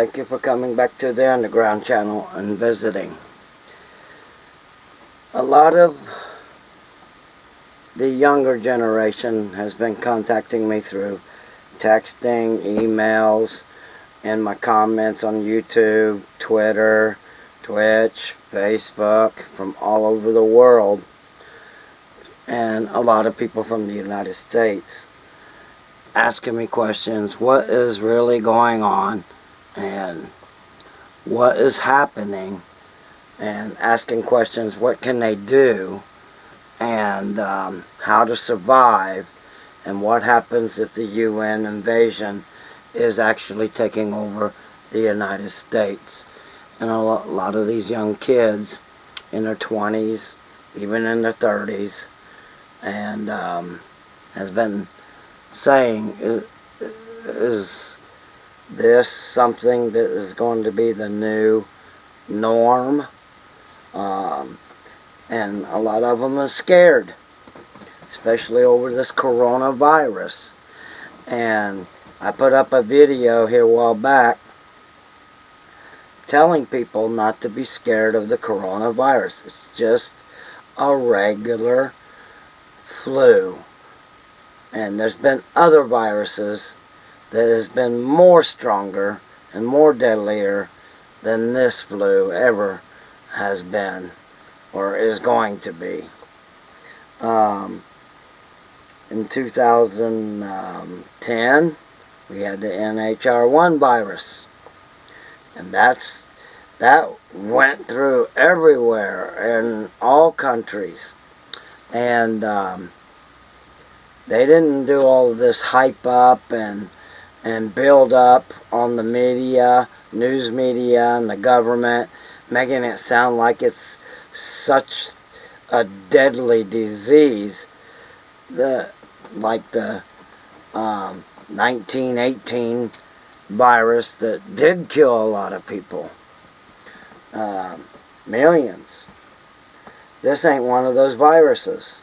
Thank you for coming back to the Underground channel and visiting. A lot of the younger generation has been contacting me through texting, emails, and my comments on YouTube, Twitter, Twitch, Facebook, from all over the world, and a lot of people from the United States asking me questions. What is really going on and what is happening, and asking questions, what can they do, and how to survive, and what happens if the UN invasion is actually taking over the United States. And a lot of these young kids in their 20s, even in their 30s, and has been saying, is this something that is going to be the new norm? And a lot of them are scared, especially over this coronavirus. And I put up a video here a while back telling people not to be scared of the coronavirus. It's just a regular flu. And there's been other viruses that has been more stronger and more deadlier than this flu ever has been or is going to be. In 2010, we had the NHR1 virus, and that went through everywhere in all countries, and they didn't do all of this hype up and build up on the media, news media, and the government, making it sound like it's such a deadly disease, like the 1918 virus that did kill a lot of people, millions. This ain't one of those viruses.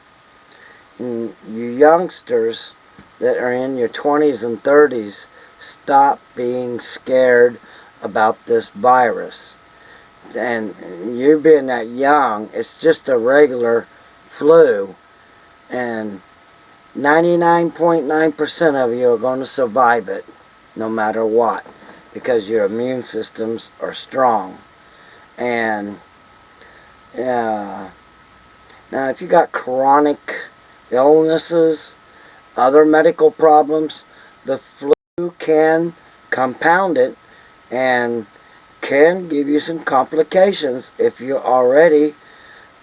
And you youngsters that are in your 20s and 30s, stop being scared about this virus. And you being that young, it's just a regular flu, and 99.9% of you are going to survive it no matter what, because your immune systems are strong. And now if you got chronic illnesses, other medical problems, the flu can compound it and can give you some complications if you already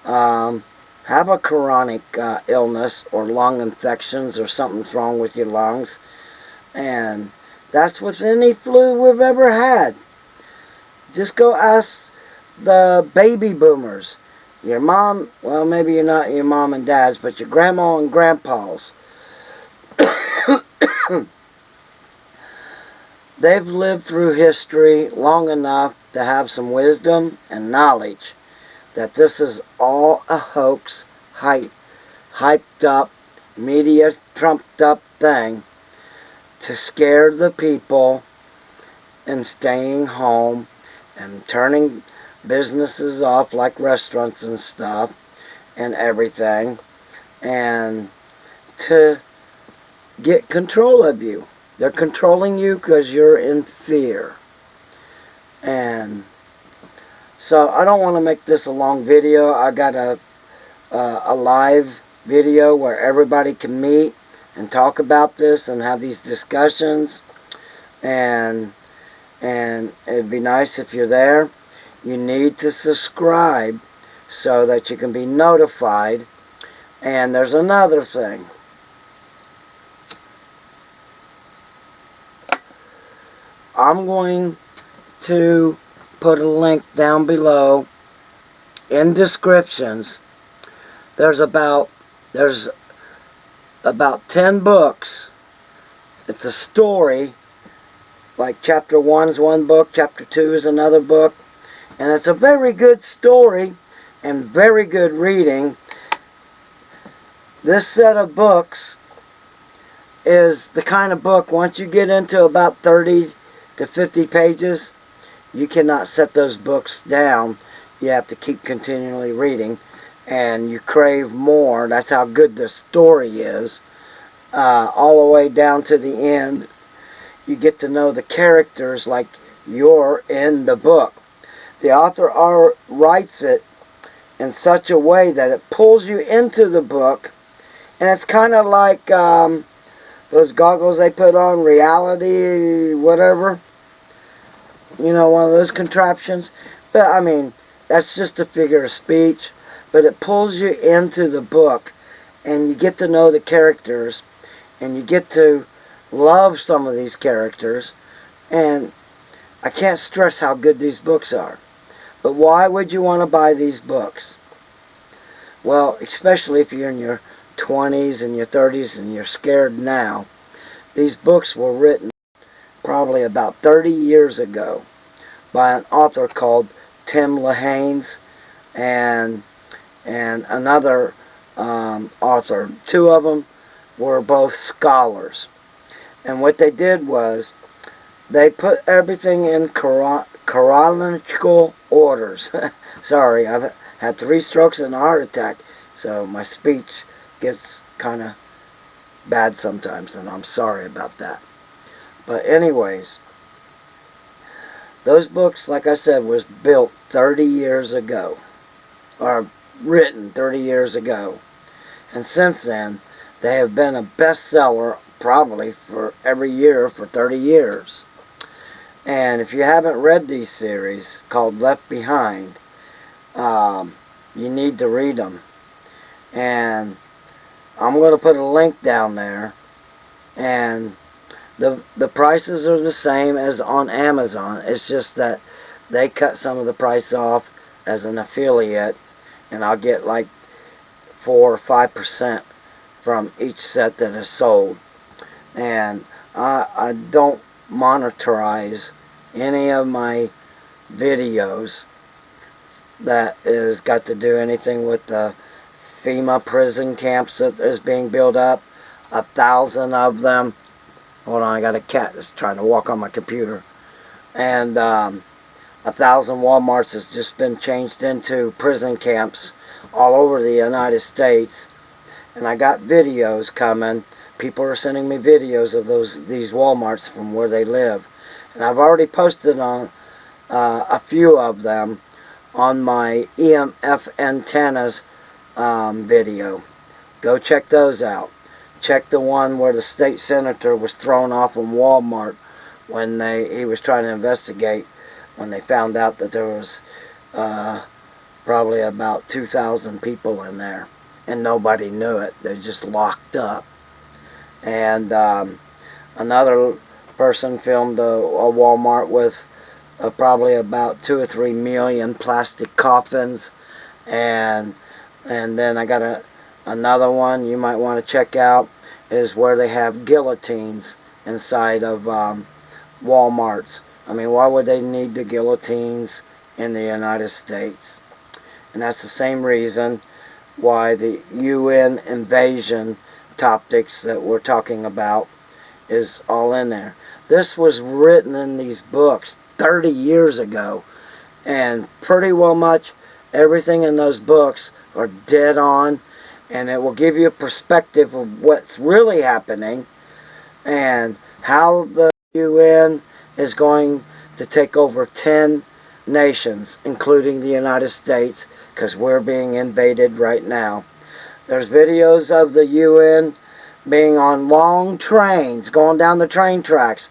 have a chronic illness or lung infections or something's wrong with your lungs. And that's with any flu we've ever had. Just go ask the baby boomers. Your mom, well, maybe you're not your mom and dad's, but your grandma and grandpa's. They've lived through history long enough to have some wisdom and knowledge that this is all a hoax, hyped up, media trumped up thing to scare the people and staying home and turning businesses off like restaurants and stuff and everything, and to get control of you. They're controlling you because you're in fear. And so I don't want to make this a long video. I got a live video where everybody can meet and talk about this and have these discussions. And it'd be nice if you're there. You need to subscribe so that you can be notified. And there's another thing. I'm going to put a link down below in descriptions. There's about 10 books. It's a story. Like chapter 1 is one book, chapter 2 is another book. And it's a very good story and very good reading. This set of books is the kind of book, once you get into about 30 to 50 pages, you cannot set those books down. You have to keep continually reading, and you crave more. That's how good the story is. All the way down to the end, you get to know the characters like you're in the book. The author writes it in such a way that it pulls you into the book, and it's kind of like those goggles they put on, reality, whatever. You know, one of those contraptions. But, I mean, that's just a figure of speech. But it pulls you into the book, and you get to know the characters, and you get to love some of these characters. And I can't stress how good these books are. But why would you want to buy these books? Well, especially if you're in your 20s and your 30s and you're scared now. These books were written probably about 30 years ago by an author called Tim LaHanes and another author. Two of them were both scholars. And what they did was they put everything in chronological orders. Sorry, I've had 3 strokes and a heart attack, so my speech gets kind of bad sometimes, and I'm sorry about that. But anyways, those books, like I said, was built 30 years ago, or written 30 years ago. And since then, they have been a bestseller probably for every year for 30 years. And if you haven't read these series called Left Behind, you need to read them. And I'm going to put a link down there. And the prices are the same as on Amazon. It's just that they cut some of the price off as an affiliate, and I'll get like 4 or 5% from each set that is sold. And I don't monetize any of my videos that is got to do anything with the FEMA prison camps that is being built up. 1,000 of them. Hold on, I got a cat that's trying to walk on my computer. And 1,000 Walmarts has just been changed into prison camps all over the United States. And I got videos coming. People are sending me videos of these Walmarts from where they live. And I've already posted on a few of them on my EMF antennas video. Go check those out. Check the one where the state senator was thrown off in Walmart when he was trying to investigate, when they found out that there was probably about 2,000 people in there, and nobody knew it. They just locked up. And another person filmed a Walmart with probably about 2 or 3 million plastic coffins. And then I got another one you might want to check out, is where they have guillotines inside of Walmarts. I mean, why would they need the guillotines in the United States? And that's the same reason why the UN invasion tactics that we're talking about is all in there. This was written in these books 30 years ago, and pretty well much everything in those books are dead on, and it will give you a perspective of what's really happening and how the UN is going to take over 10 nations, including the United States, because we're being invaded right now. There's videos of the UN being on long trains, going down the train tracks,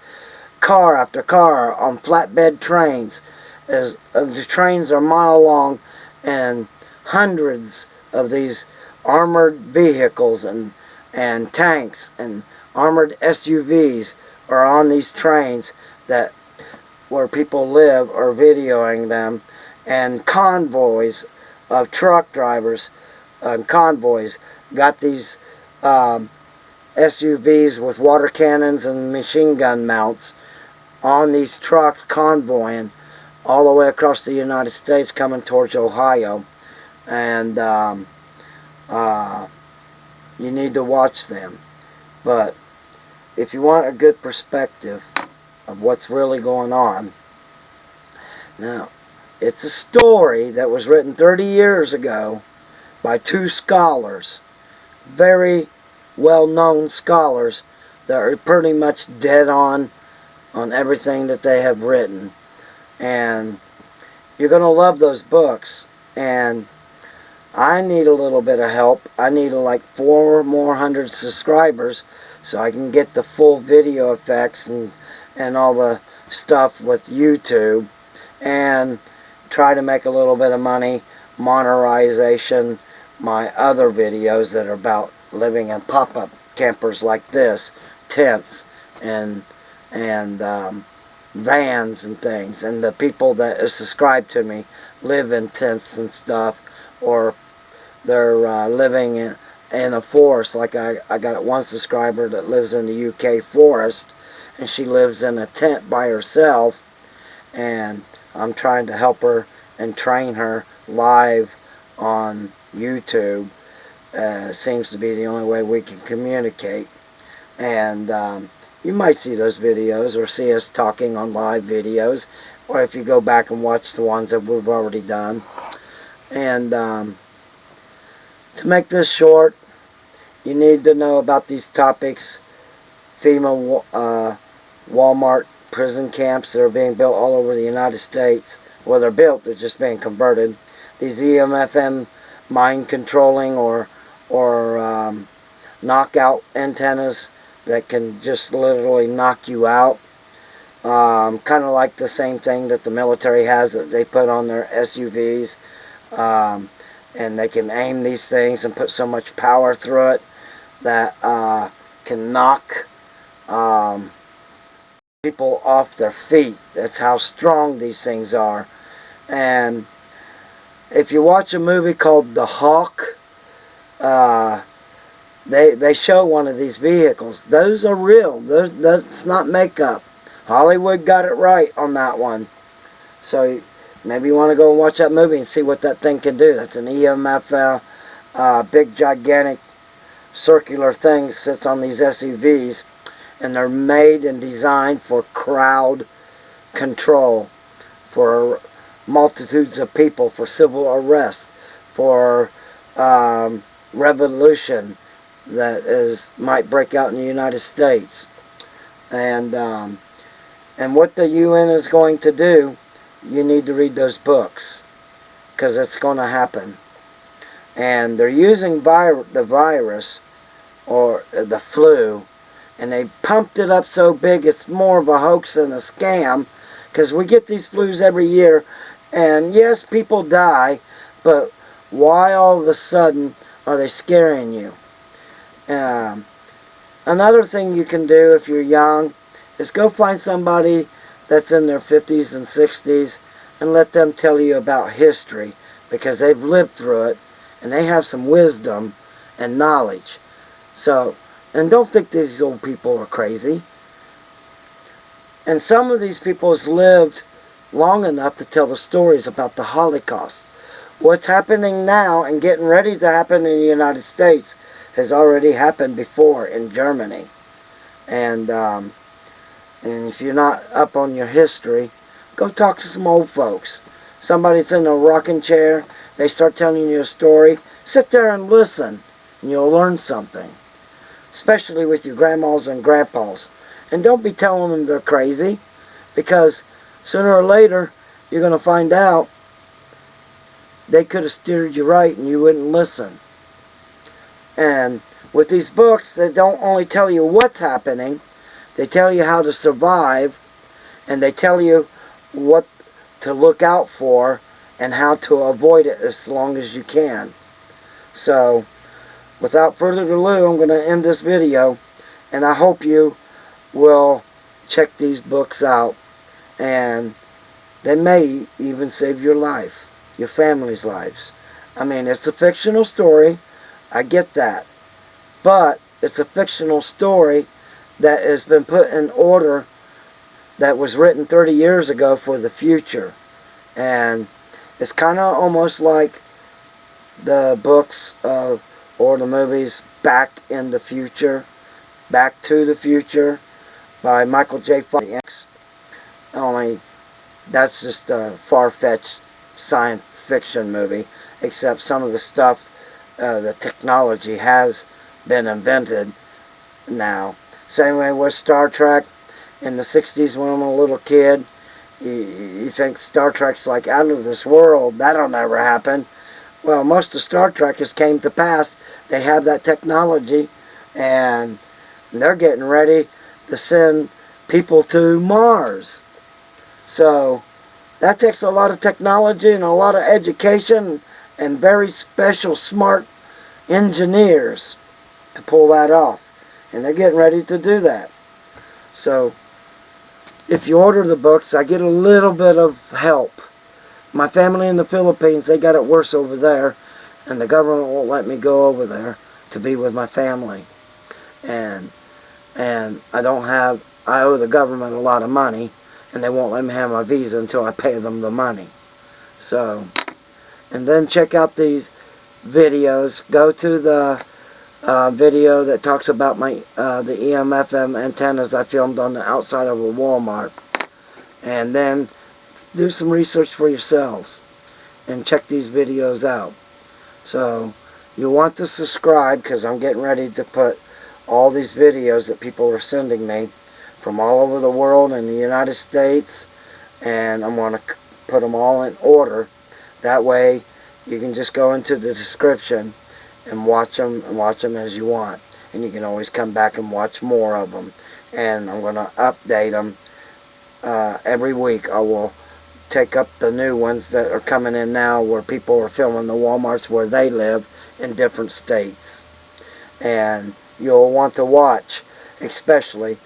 car after car on flatbed trains. As the trains are mile long, and hundreds of these armored vehicles and tanks and armored SUVs are on these trains that where people live, are videoing them, and convoys of truck drivers and convoys got these SUVs with water cannons and machine gun mounts on these trucks convoying all the way across the United States coming towards Ohio. And you need to watch them. But if you want a good perspective of what's really going on, Now, it's a story that was written 30 years ago by two scholars, very well-known scholars that are pretty much dead on everything that they have written. And you're going to love those books. And I need a little bit of help. I need like 400 more subscribers so I can get the full video effects and all the stuff with YouTube and try to make a little bit of money monetization my other videos that are about living in pop-up campers like this, tents and vans and things, and the people that are subscribed to me live in tents and stuff, or they're living in a forest. Like I got one subscriber that lives in the UK forest, and she lives in a tent by herself, and I'm trying to help her and train her live on YouTube. Seems to be the only way we can communicate. And you might see those videos or see us talking on live videos, or if you go back and watch the ones that we've already done. And to make this short, you need to know about these topics. FEMA, Walmart prison camps that are being built all over the United States. Well, they're built, they're just being converted. These EMFM mind controlling or knockout antennas that can just literally knock you out. Kind of like the same thing that the military has that they put on their SUVs. And they can aim these things and put so much power through it that can knock people off their feet. That's how strong these things are. And if you watch a movie called The Hawk, they show one of these vehicles. Those are real. That's not makeup. Hollywood got it right on that one. So maybe you want to go and watch that movie and see what that thing can do. That's an EMF, big gigantic circular thing that sits on these SUVs, and they're made and designed for crowd control, for multitudes of people, for civil arrest, for revolution that might break out in the United States. And what the UN is going to do, you need to read those books, because it's going to happen. And they're using the virus, or the flu, and they pumped it up so big it's more of a hoax than a scam, because we get these flus every year, and yes, people die, but why all of a sudden are they scaring you? Another thing you can do if you're young is go find somebody that's in their 50s and 60s and let them tell you about history, because they've lived through it and they have some wisdom and knowledge. So, and don't think these old people are crazy. And some of these people has lived long enough to tell the stories about the Holocaust. What's happening now and getting ready to happen in the United States has already happened before in Germany. And if you're not up on your history, go talk to some old folks. Somebody's in a rocking chair, they start telling you a story. Sit there and listen, and you'll learn something. Especially with your grandmas and grandpas. And don't be telling them they're crazy, because sooner or later you're going to find out they could have steered you right and you wouldn't listen. And with these books, they don't only tell you what's happening, they tell you how to survive, and they tell you what to look out for and how to avoid it as long as you can. So, without further ado, I'm going to end this video, and I hope you will check these books out, and they may even save your life, your family's lives. I mean, it's a fictional story, I get that, but it's a fictional story that has been put in order, that was written 30 years ago for the future. And it's kind of almost like the books or the movies Back in the Future, Back to the Future by Michael J. Fox. Only that's just a far-fetched science fiction movie, except some of the stuff, the technology has been invented now. Same way with Star Trek in the 60s when I'm a little kid. You think Star Trek's like out of this world. That'll never happen. Well, most of Star Trek has came to pass. They have that technology, and they're getting ready to send people to Mars. So that takes a lot of technology and a lot of education and very special, smart engineers to pull that off. And they're getting ready to do that. So if you order the books, I get a little bit of help. My family in the Philippines, they got it worse over there, and the government won't let me go over there to be with my family. And I owe the government a lot of money, and they won't let me have my visa until I pay them the money. So, and then check out these videos. Go to the video that talks about my the EM/FM antennas I filmed on the outside of a Walmart, and then do some research for yourselves and check these videos out. So you want to subscribe, because I'm getting ready to put all these videos that people are sending me from all over the world in the United States, and I'm going to put them all in order. That way you can just go into the description and watch them as you want, and you can always come back and watch more of them. And I'm going to update them every week. I will take up the new ones that are coming in now, where people are filming the Walmarts where they live in different states. And you'll want to watch, especially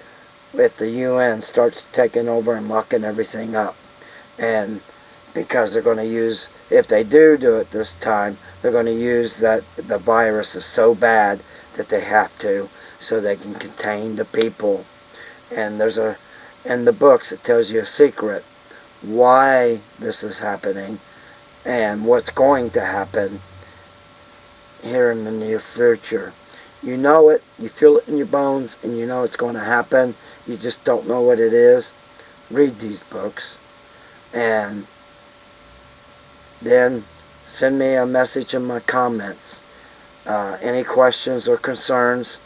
if the UN starts taking over and locking everything up. And because they're going to use, if they do it this time, they're going to use that the virus is so bad that they have to, so they can contain the people. And there's in the books it tells you a secret why this is happening and what's going to happen here in the near future. You know it, you feel it in your bones, and you know it's going to happen. You just don't know what it is. Read these books, and then send me a message in my comments. Any questions or concerns,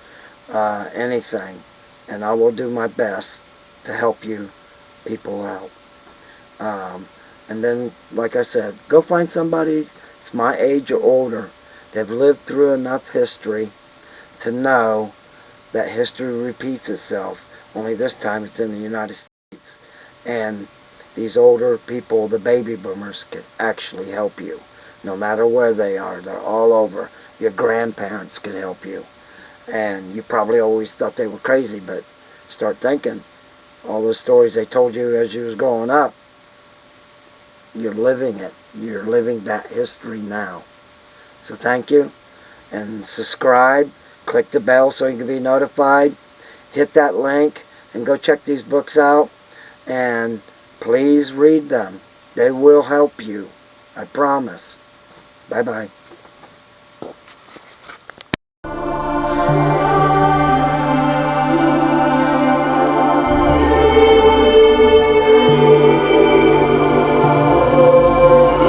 anything, and I will do my best to help you people out. And then, like I said, go find somebody that's my age or older. They've lived through enough history to know that history repeats itself. Only this time it's in the United States. And these older people, the baby boomers, can actually help you. No matter where they are, they're all over. Your grandparents can help you. And you probably always thought they were crazy, but start thinking. All those stories they told you as you was growing up, you're living it. You're living that history now. So thank you, and subscribe. Click the bell so you can be notified. Hit that link and go check these books out, and please read them. They will help you. I promise. Bye-bye.